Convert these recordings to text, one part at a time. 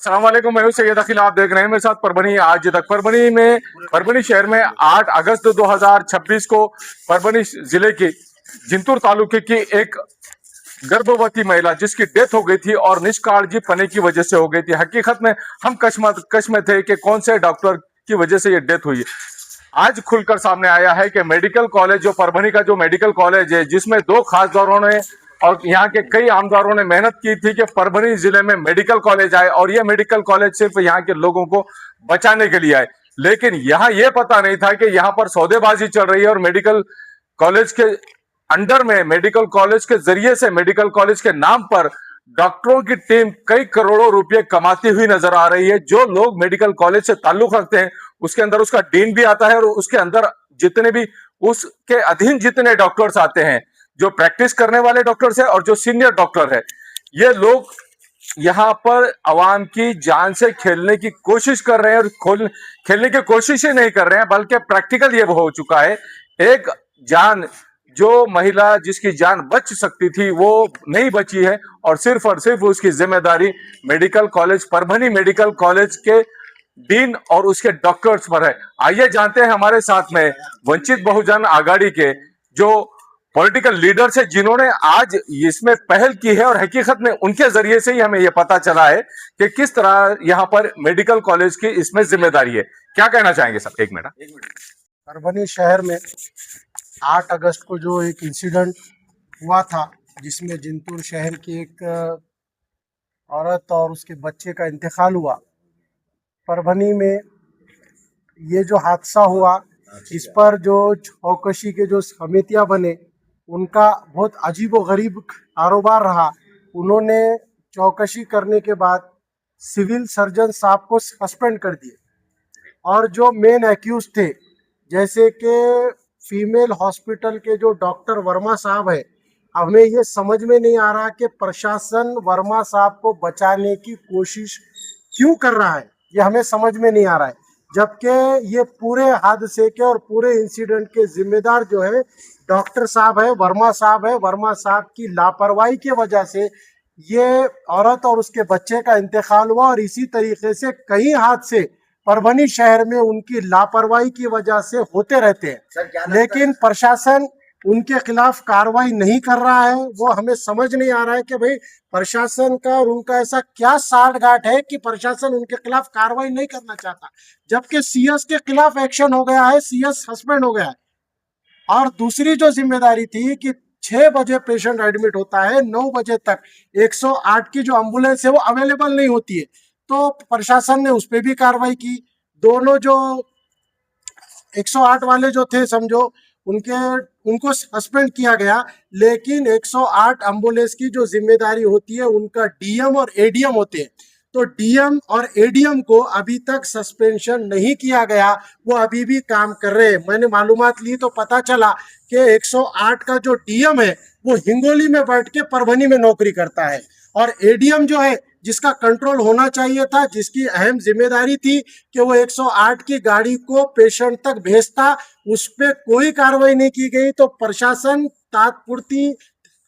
अस्सलाम वालेकुम, मैं हूं सैयद अखिल। आप देख रहे हैं मेरे साथ परभनी आज तक। परभनी शहर में 8 अगस्त 2026 को परभनी जिले के जिंतूर तालुके की एक गर्भवती महिला जिसकी डेथ हो गई थी और निष्काळजी पने की वजह से हो गई थी। हकीकत में हम कश में थे कि कौन से डॉक्टर की वजह से ये डेथ हुई। आज खुलकर सामने आया है कि मेडिकल कॉलेज, जो परभनी का जो मेडिकल कॉलेज है, जिसमें दो खासदारों ने और यहाँ के कई आमदारों ने मेहनत की थी कि परभनी जिले में मेडिकल कॉलेज आए और ये मेडिकल कॉलेज सिर्फ यहाँ के लोगों को बचाने के लिए आए। लेकिन यहाँ ये पता नहीं था कि यहाँ पर सौदेबाजी चल रही है और मेडिकल कॉलेज के अंडर में, मेडिकल कॉलेज के जरिए से, मेडिकल कॉलेज के नाम पर डॉक्टरों की टीम कई करोड़ों रुपए कमाती हुई नजर आ रही है। जो लोग मेडिकल कॉलेज से ताल्लुक रखते हैं उसके अंदर उसका डीन भी आता है और उसके अंदर जितने भी उसके अधीन जितने डॉक्टर्स आते हैं, जो प्रैक्टिस करने वाले डॉक्टर्स है और जो सीनियर डॉक्टर है, ये लोग यहाँ पर अवाम की जान से खेलने की कोशिश कर रहे हैं और खेलने की कोशिश ही नहीं कर रहे हैं, बल्कि प्रैक्टिकल ये हो चुका है। एक जान, जो महिला जिसकी जान बच सकती थी वो नहीं बची है और सिर्फ उसकी जिम्मेदारी medical college, Parbhani medical college के डीन और उसके डॉक्टर्स पर है। आइए जानते हैं हमारे साथ में वंचित बहुजन आघाड़ी के जो पॉलिटिकल लीडर्स है जिन्होंने आज इसमें पहल की है और हकीकत में उनके जरिए से ही हमें यह पता चला है कि किस तरह यहाँ पर मेडिकल कॉलेज की इसमें जिम्मेदारी है। क्या कहना चाहेंगे सर? एक मिनट। परभनी शहर में 8 अगस्त को जो एक इंसिडेंट हुआ था जिसमें जिंतूर शहर की एक औरत और उसके बच्चे का इंतकाल हुआ, परभनी में ये जो हादसा हुआ इस पर जो चौकसी के जो समितियां बने उनका बहुत अजीबोगरीब कारोबार रहा। उन्होंने चौकसी करने के बाद सिविल सर्जन साहब को सस्पेंड कर दिए और जो मेन एक्यूज थे, जैसे कि फीमेल हॉस्पिटल के जो डॉक्टर वर्मा साहब है, हमें ये समझ में नहीं आ रहा कि प्रशासन वर्मा साहब को बचाने की कोशिश क्यों कर रहा है, ये हमें समझ में नहीं आ रहा है। जबकि ये पूरे हादसे के और पूरे इंसिडेंट के जिम्मेदार जो है डॉक्टर साहब है, वर्मा साहब है। वर्मा साहब की लापरवाही की वजह से ये औरत और उसके बच्चे का इंतकाल हुआ और इसी तरीके से कई हादसे परभनी शहर में उनकी लापरवाही की वजह से होते रहते हैं, लेकिन प्रशासन उनके खिलाफ कार्रवाई नहीं कर रहा है। वो हमें समझ नहीं आ रहा है कि भाई प्रशासन का और उनका ऐसा क्या साठगांठ है कि प्रशासन उनके खिलाफ कार्रवाई नहीं करना चाहता, जबकि सीएस के खिलाफ एक्शन हो गया है, सीएस सस्पेंड हो गया है। और दूसरी जो जिम्मेदारी थी कि 6 बजे पेशेंट एडमिट होता है, 9 बजे तक 108 की जो एम्बुलेंस है वो अवेलेबल नहीं होती है, तो प्रशासन ने उस पर भी कार्रवाई की। दोनों जो 108 वाले जो थे, समझो उनको सस्पेंड किया गया, लेकिन 108 एम्बुलेंस की जो जिम्मेदारी होती है उनका डीएम और एडीएम होते हैं, तो डीएम और एडीएम को अभी तक सस्पेंशन नहीं किया गया, वो अभी भी काम कर रहे हैं। मैंने मालूमात ली तो पता चला कि 108 का जो डीएम है वो हिंगोली में बैठ के परभनी में नौकरी करता है और एडीएम जो है जिसका कंट्रोल होना चाहिए था, जिसकी अहम जिम्मेदारी थी कि वो 108 की गाड़ी को पेशेंट तक भेजता, उस पर कोई कार्रवाई नहीं की गई। तो प्रशासन तात्पुरती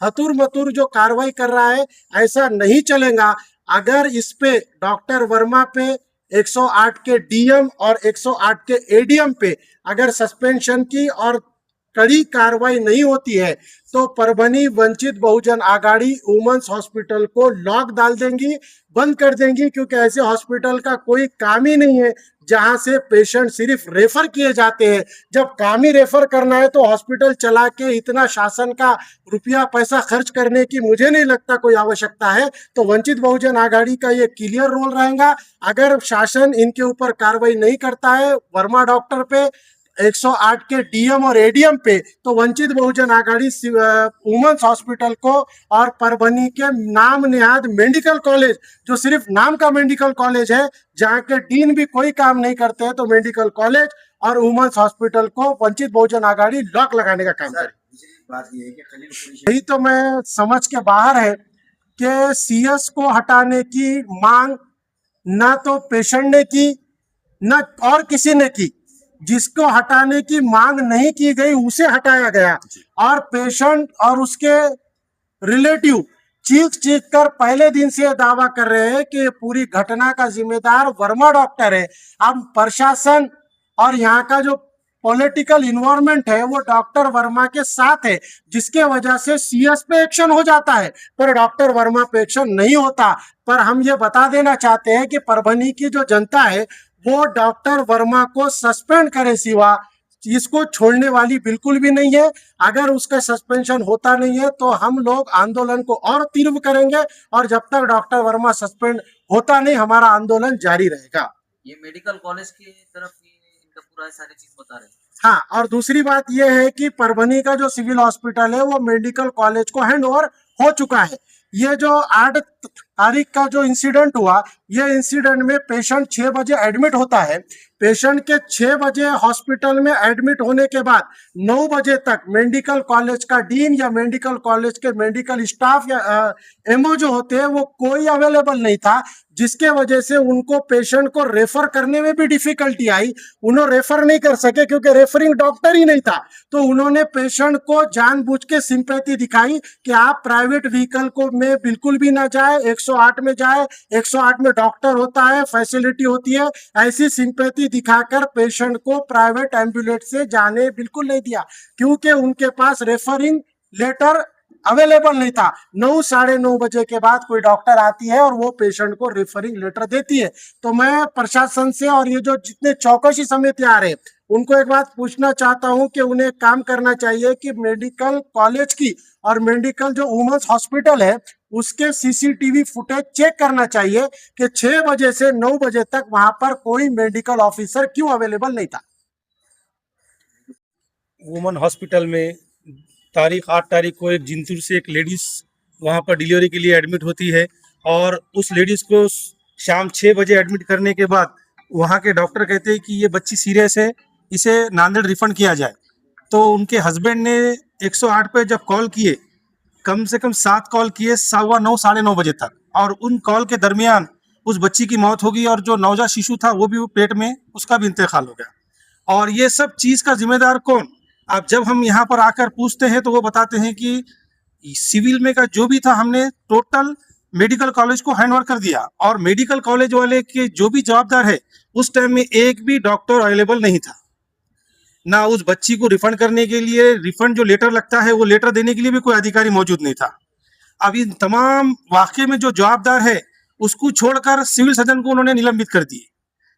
हतुर मतुर जो कार्रवाई कर रहा है, ऐसा नहीं चलेगा। अगर इस पे डॉक्टर वर्मा पे 108 के डीएम और 108 के एडीएम पे अगर सस्पेंशन की और कड़ी कार्रवाई नहीं होती है तो परभनी वंचित बहुजन आघाड़ी वुमेन्स हॉस्पिटल को लॉक डाल देंगी, बंद कर देंगी, क्योंकि ऐसे हॉस्पिटल का कोई काम ही नहीं है जहां से पेशेंट सिर्फ रेफर किए जाते हैं। जब काम ही रेफर करना है तो हॉस्पिटल चला के इतना शासन का रुपया पैसा खर्च करने की मुझे नहीं लगता कोई आवश्यकता है। तो वंचित बहुजन आघाड़ी का ये क्लियर रोल रहेगा, अगर शासन इनके ऊपर कार्रवाई नहीं करता है वर्मा डॉक्टर पे, 108 के डीएम और एडीएम पे, तो वंचित बहुजन आघाड़ी वुमेन्स हॉस्पिटल को और परभनी के नाम निहाद मेडिकल कॉलेज, जो सिर्फ नाम का मेडिकल कॉलेज है, जहां के डीन भी कोई काम नहीं करते हैं, तो मेडिकल कॉलेज और वुमेन्स हॉस्पिटल को वंचित बहुजन आघाड़ी लॉक लगाने का काम करे। यही तो मैं समझ के बाहर है कि सीएस को हटाने की मांग ना तो पेशेंट ने की न और किसी ने की। जिसको हटाने की मांग नहीं की गई उसे हटाया गया और पेशेंट और उसके रिलेटिव चीख चीख कर पहले दिन से दावा कर रहे हैं कि पूरी घटना का जिम्मेदार वर्मा डॉक्टर है। अब प्रशासन और यहाँ का जो पॉलिटिकल इन्वायरमेंट है वो डॉक्टर वर्मा के साथ है, जिसके वजह से सीएस पे एक्शन हो जाता है, पर डॉक्टर वर्मा पे एक्शन नहीं होता। पर हम ये बता देना चाहते हैं कि परभनी की जो जनता है वो डॉक्टर वर्मा को सस्पेंड करे सिवा इसको छोड़ने वाली बिल्कुल भी नहीं है। अगर उसका सस्पेंशन होता नहीं है तो हम लोग आंदोलन को और तीव्र करेंगे, और जब तक डॉक्टर वर्मा सस्पेंड होता नहीं हमारा आंदोलन जारी रहेगा। ये मेडिकल कॉलेज की तरफ इनका पूरा सारी चीज बता रहे हैं। हाँ, और दूसरी बात यह है कि परभनी का जो सिविल हॉस्पिटल है वो मेडिकल कॉलेज को हैंडओवर हो चुका है। ये जो 8 तारीख का जो इंसिडेंट हुआ, ये इंसिडेंट में पेशेंट 6 बजे एडमिट होता है। पेशेंट के 6 बजे हॉस्पिटल में एडमिट होने के बाद 9 बजे तक मेडिकल कॉलेज का डीन या मेडिकल कॉलेज के मेडिकल स्टाफ या एमओ जो होते हैं वो कोई अवेलेबल नहीं था, जिसके वजह से उनको पेशेंट को रेफर करने में भी डिफिकल्टी आई। उन्होंने रेफर नहीं कर सके क्योंकि रेफरिंग डॉक्टर ही नहीं था। तो उन्होंने पेशेंट को जानबूझ के सिंपैथी दिखाई कि आप प्राइवेट व्हीकल को में बिल्कुल भी ना जाए, 108 में जाए, 108 में डॉक्टर होता है, फैसिलिटी होती है। ऐसी सिंपैथी दिखाकर पेशेंट को प्राइवेट एम्बुलेंस से जाने बिल्कुल नहीं दिया, क्योंकि उनके पास रेफरिंग लेटर अवेलेबल नहीं था। 9 साढ़े 9 बजे के बाद कोई डॉक्टर आती है और वो पेशेंट को रेफरिंग लेटर देती है। तो मैं प्रशासन से और ये जो जितने चौकसी समिति आ रहे हैं उनको एक बात पूछना चाहता हूं कि उन्हें काम करना चाहिए कि मेडिकल कॉलेज की और मेडिकल जो वुमेन्स हॉस्पिटल है उसके सीसीटीवी फुटेज चेक करना चाहिए कि 6 बजे से 9 बजे तक वहां पर कोई मेडिकल ऑफिसर क्यों अवेलेबल नहीं था। वुमन हॉस्पिटल में तारीख 8 तारीख को एक जिंतूर से एक लेडीज़ वहाँ पर डिलीवरी के लिए एडमिट होती है, और उस लेडीज़ को शाम 6 बजे एडमिट करने के बाद वहाँ के डॉक्टर कहते हैं कि ये बच्ची सीरियस है, इसे नांदेड़ रिफंड किया जाए। तो उनके हस्बैंड ने 108 पे जब कॉल किए, कम से कम 7 कॉल किए 9:15 साढ़े 9 बजे तक, और उन कॉल के दरमियान उस बच्ची की मौत हो गई, और जो नवजात शिशु था वो भी पेट में उसका भी इंतकाल हो गया। और ये सब चीज़ का जिम्मेदार कौन? अब जब हम यहाँ पर आकर पूछते हैं तो वो बताते हैं कि सिविल में का जो भी था हमने टोटल मेडिकल कॉलेज को हैंडओवर कर दिया, और मेडिकल कॉलेज वाले के जो भी जवाबदार है उस टाइम में एक भी डॉक्टर अवेलेबल नहीं था, ना उस बच्ची को रिफंड करने के लिए, रिफंड जो लेटर लगता है वो लेटर देने के लिए भी कोई अधिकारी मौजूद नहीं था। अब इन तमाम वाक़े में जो जवाबदार है उसको छोड़कर सिविल सर्जन को उन्होंने निलंबित कर दिए।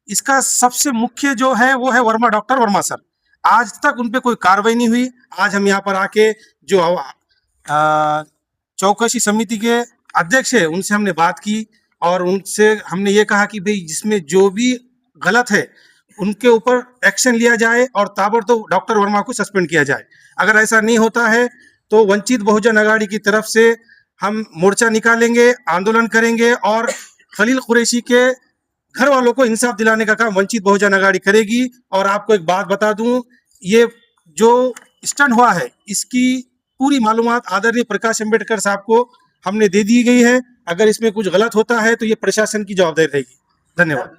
इसका सबसे मुख्य जो है वो है वर्मा, डॉक्टर वर्मा सर। आज तक उन पे कोई कार्रवाई नहीं हुई। आज हम यहाँ पर आके जो चौकसी समिति के अध्यक्ष है उनसे हमने बात की, और उनसे हमने ये कहा कि भाई जिसमें जो भी गलत है उनके ऊपर एक्शन लिया जाए और ताबड़तोड़ डॉक्टर वर्मा को सस्पेंड किया जाए। अगर ऐसा नहीं होता है तो वंचित बहुजन अघाड़ी की तरफ से हम मोर्चा निकालेंगे, आंदोलन करेंगे, और खलील कुरैशी के घर वालों को इंसाफ दिलाने का काम वंचित बहुजन अघाड़ी करेगी। और आपको एक बात बता दूं, ये जो स्टंट हुआ है इसकी पूरी मालूमात आदरणीय प्रकाश अम्बेडकर साहब को हमने दे दी गई है। अगर इसमें कुछ गलत होता है तो ये प्रशासन की जवाबदारी रहेगी। धन्यवाद।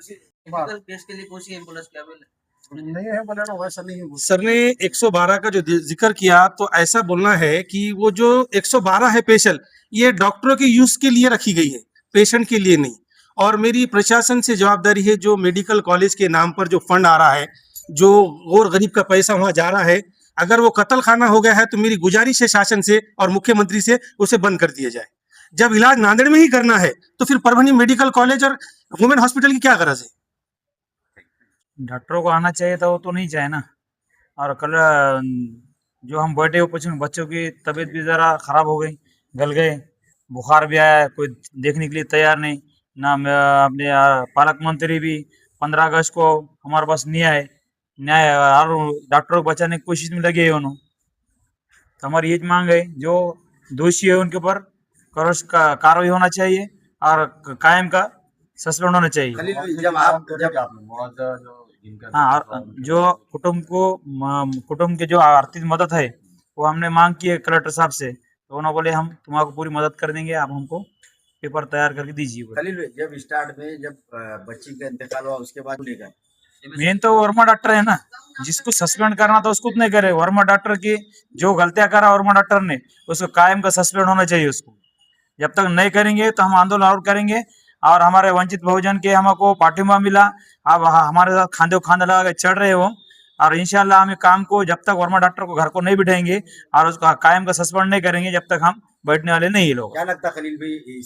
मेडिकल केस के लिए कौन सी एम्बुलेंस क्या नहीं है बोला ना, वैसा नहीं है। सर ने 112 का जो जिक्र किया तो ऐसा बोलना है कि वो जो 112 है स्पेशल, ये डॉक्टरों के यूज के लिए रखी गई है, पेशेंट के लिए नहीं। और मेरी प्रशासन से जवाबदारी है, जो मेडिकल कॉलेज के नाम पर जो फंड आ रहा है, जो गौर गरीब का पैसा वहाँ जा रहा है, अगर वो कत्ल खाना हो गया है तो मेरी गुजारिश है शासन से और मुख्यमंत्री से उसे बंद कर दिया जाए। जब इलाज नांदेड़ में ही करना है तो फिर परभनी मेडिकल कॉलेज और वुमेन हॉस्पिटल की क्या गरज है? डॉक्टरों को आना चाहिए था, वो तो नहीं चाहे ना। और कल जो हम बैठे हुए बच्चों की तबीयत भी ज़रा ख़राब हो गई, गल गए, बुखार भी आया, कोई देखने के लिए तैयार नहीं ना। अपने पालक मंत्री भी 15 अगस्त को हमारे पास नहीं आए, और डॉक्टरों को बचाने की कोशिश में लगे हैं उन्होंने। तो हमारी ये मांग है, जो दोषी है उनके ऊपर कार्रवाई होना चाहिए और कायम का सस्पेंड होना चाहिए। हाँ, और जो कुटुंब के जो आर्थिक मदद है वो हमने मांग की है कलेक्टर साहब से, तो उन्होंने बोले हम तुम्हारा पूरी मदद कर देंगे, आप हमको पेपर तैयार करके दीजिए। खलील भाई, जब स्टार्ट में जब बच्ची का इंतकाल हुआ उसके बाद लेकर मेन तो वर्मा डॉक्टर है ना, जिसको सस्पेंड करना था उसको नहीं करे। वर्मा डॉक्टर की जो गलतियां करा वर्मा डॉक्टर ने, उसको कायम का सस्पेंड होना चाहिए उसको। जब तक नहीं करेंगे तो हम आंदोलन और करेंगे। और हमारे वंचित बहुजन के हमको पाठिंबा मिला, अब हमारे साथ खांदे खांदे लगा के चढ़ रहे हो। और इंशाल्लाह हम ये काम को जब तक वर्मा डॉक्टर को घर को नहीं बिठाएंगे और उसका कायम का सस्पेंड नहीं करेंगे, जब तक हम बैठने वाले नहीं ये लोग। क्या लगता है खलील भाई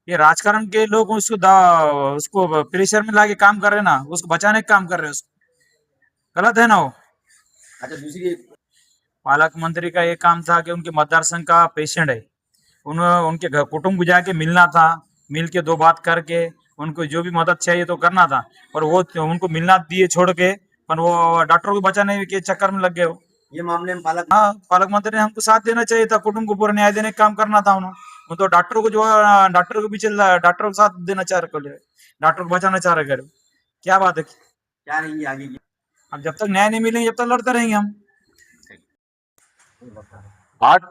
ये राजकारण के लोग उसको प्रेशर में लाके काम कर रहे हैं ना, उसको बचाने का काम कर रहे हैं, उसको गलत है ना वो। अच्छा दूसरी पालक मंत्री का ये काम था कि उनके मतदार संघ का पेशेंट है, उनके घर कुटुंब को जाके मिलना था, मिल के 2 बात करके उनको जो भी मदद चाहिए तो करना था, पर वो उनको मिलना दिए छोड़ के, पर वो डॉक्टर को बचाने के चक्कर में लग गए वो। ये मामले में पालक हाँ, पालक मंत्री ने हमको साथ देना चाहिए था, कुटुंब को पूरा न्याय देने का काम करना था उन्होंने। वो तो डॉक्टर को जो डॉक्टर को भी चल रहा है, डॉक्टर को साथ देना चाह रहे, डॉक्टर को बचाना चाह रहे, क्या बात है। क्या रहेंगी आगे की? अब जब तक न्याय नहीं मिलेंगे जब तक लड़ते रहेंगे हम। 8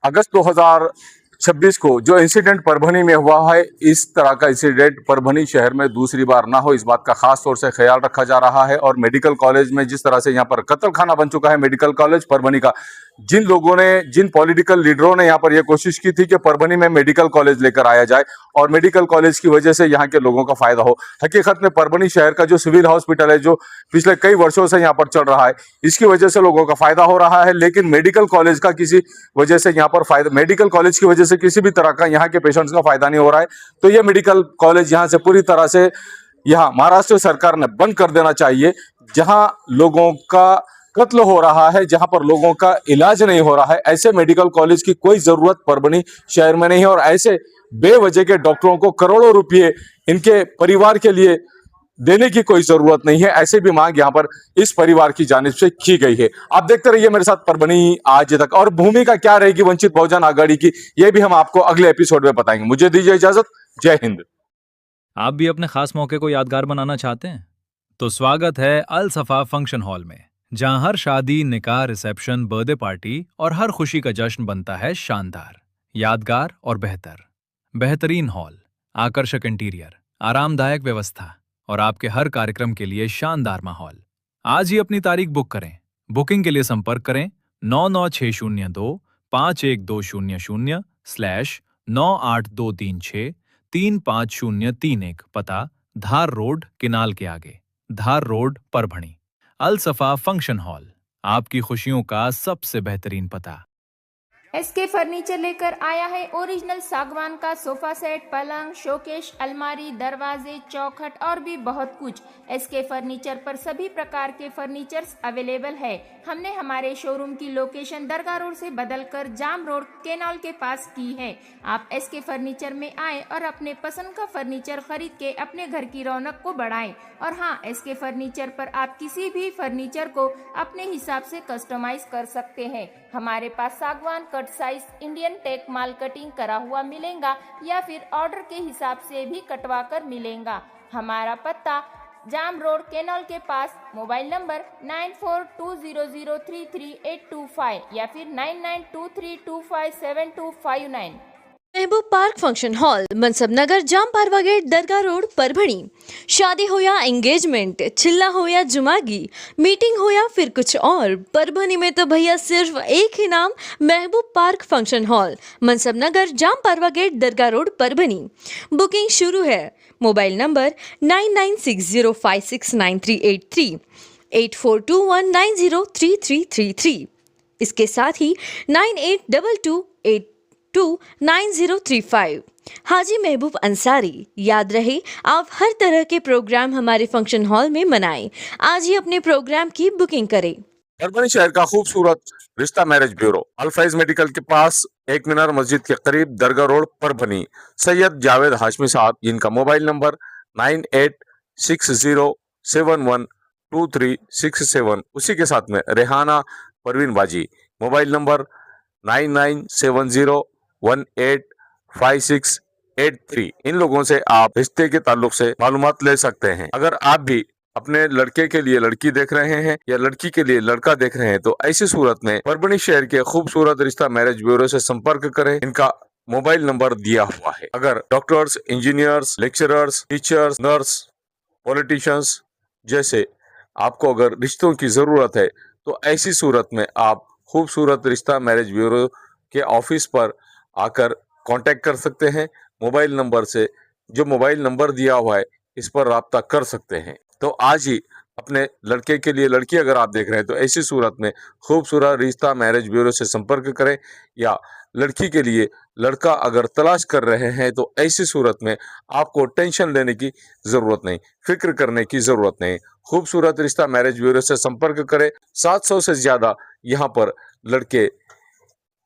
अगस्त 2026 को जो इंसिडेंट परभनी में हुआ है, इस तरह का इंसिडेंट परभनी शहर में दूसरी बार ना हो, इस बात का खास तौर से ख्याल रखा जा रहा है। और मेडिकल कॉलेज में जिस तरह से यहाँ पर कत्ल खाना बन चुका है मेडिकल कॉलेज परभनी का, जिन लोगों ने, जिन पॉलिटिकल लीडरों ने यहाँ पर यह कोशिश की थी कि परभनी में मेडिकल कॉलेज लेकर आया जाए और मेडिकल कॉलेज की वजह से यहाँ के लोगों का फायदा हो, हकीकत में परभनी शहर का जो सिविल हॉस्पिटल है, जो पिछले कई वर्षों से यहाँ पर चल रहा है, इसकी वजह से लोगों का फायदा हो रहा है। लेकिन मेडिकल कॉलेज का किसी वजह से यहाँ पर फायदा, मेडिकल कॉलेज की वजह से किसी भी तरह का यहाँ के पेशेंट्स का फायदा नहीं हो रहा है। तो ये मेडिकल कॉलेज यहाँ से पूरी तरह से यहाँ महाराष्ट्र सरकार ने बंद कर देना चाहिए। जहाँ लोगों का कत्ल हो रहा है, जहां पर लोगों का इलाज नहीं हो रहा है, ऐसे मेडिकल कॉलेज की कोई जरूरत परभनी शहर में नहीं है। और ऐसे बेवजह के डॉक्टरों को करोड़ों रुपए इनके परिवार के लिए देने की कोई जरूरत नहीं है, ऐसे भी मांग यहाँ पर इस परिवार की जानिब से की गई है। आप देखते रहिए मेरे साथ परभनी आज तक। और भूमिका क्या रहेगी वंचित बहुजन आघाड़ी की, यह भी हम आपको अगले एपिसोड में बताएंगे। मुझे दीजिए इजाजत, जय हिंद। आप भी अपने खास मौके को यादगार बनाना चाहते हैं तो स्वागत है अल सफा फंक्शन हॉल में, जहां हर शादी, निकाह, रिसेप्शन, बर्थडे पार्टी और हर खुशी का जश्न बनता है शानदार, यादगार और बेहतरीन हॉल, आकर्षक इंटीरियर, आरामदायक व्यवस्था और आपके हर कार्यक्रम के लिए शानदार माहौल। आज ही अपनी तारीख बुक करें। बुकिंग के लिए संपर्क करें 99602 51200/98236 35031, पता धार रोड, किनाल के आगे, धार रोड, परभणी। अल सफा फंक्शन हॉल, आपकी खुशियों का सबसे बेहतरीन पता। एसके फर्नीचर लेकर आया है ओरिजिनल सागवान का सोफा सेट, पलंग, शोकेश, अलमारी, दरवाजे, चौखट और भी बहुत कुछ। एसके फर्नीचर पर सभी प्रकार के फर्नीचर्स अवेलेबल है। हमने हमारे शोरूम की लोकेशन दरगाह रोड से बदलकर जाम रोड, केनाल के पास की है। आप एसके फर्नीचर में आए और अपने पसंद का फर्नीचर खरीद के अपने घर की रौनक को बढ़ाएं। और हाँ, एसके फर्नीचर पर आप किसी भी फर्नीचर को अपने हिसाब से कस्टमाइज कर सकते हैं। हमारे पास सागवान कट साइज, इंडियन टेक माल कटिंग करा हुआ मिलेगा या फिर ऑर्डर के हिसाब से भी कटवा कर मिलेगा। हमारा पत्ता जाम रोड, केनॉल के पास। मोबाइल नंबर 9420033825 या फिर 9923257259। महबूब पार्क फंक्शन हॉल, मनसब नगर, जाम पारवा गेट, दरगाह रोड, परभणी। शादी हो या एंगेजमेंट, चिल्ला हो या जुमागी, मीटिंग हो या फिर कुछ और, परभणी में तो भैया सिर्फ एक ही नाम, महबूब पार्क फंक्शन हॉल, मनसब नगर, जाम पारवा गेट, दरगाह रोड, परभणी। बुकिंग शुरू है। Mobile number 9960569383, 8421903333। इसके साथ ही 9822829035। हाजी महबूब अंसारी। याद रहे, आप हर तरह के प्रोग्राम हमारे फंक्शन हॉल में मनाएं। आज ही अपने प्रोग्राम की बुकिंग करें। परभनी शहर का खूबसूरत रिश्ता मैरिज ब्यूरो, अल्फाइज मेडिकल के पास, एक मीनार मस्जिद के करीब, दरगाह रोड, परभनी। सैयद जावेद हाशमी साहब, जिनका मोबाइल नंबर 9860712367, उसी के साथ में रेहाना परवीन बाजी, मोबाइल नंबर 9970185683। इन लोगों से आप रिश्ते के ताल्लुक से मालूमात ले सकते हैं। अगर आप भी अपने लड़के के लिए लड़की देख रहे हैं या लड़की के लिए लड़का देख रहे हैं तो ऐसी सूरत में परभनी शहर के खूबसूरत रिश्ता मैरिज ब्यूरो से संपर्क करें। इनका मोबाइल नंबर दिया हुआ है। अगर doctors, engineers, lecturers, teachers, nurse, politicians जैसे आपको अगर रिश्तों की जरूरत है तो ऐसी सूरत में आप खूबसूरत रिश्ता मैरिज ब्यूरो के ऑफिस पर आकर कांटेक्ट कर सकते हैं मोबाइल नंबर से। जो मोबाइल नंबर दिया हुआ है इस पर राब्ता कर सकते हैं। तो आज ही अपने लड़के के लिए लड़की अगर आप देख रहे हैं तो ऐसी सूरत में खूबसूरत रिश्ता मैरिज ब्यूरो से संपर्क करें, या लड़की के लिए लड़का अगर तलाश कर रहे हैं तो ऐसी सूरत में आपको टेंशन लेने की ज़रूरत नहीं, फिक्र करने की ज़रूरत नहीं। खूबसूरत रिश्ता मैरिज ब्यूरो से संपर्क करें। 700 से ज़्यादा यहाँ पर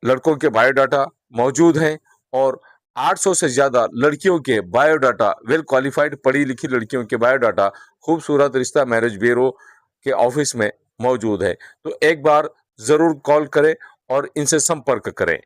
लड़कों के बायोडाटा मौजूद हैं और 800 से ज़्यादा लड़कियों के बायोडाटा, वेल क्वालिफाइड पढ़ी लिखी लड़कियों के बायोडाटा खूबसूरत रिश्ता मैरिज ब्यूरो के ऑफिस में मौजूद है। तो एक बार ज़रूर कॉल करें और इनसे संपर्क करें।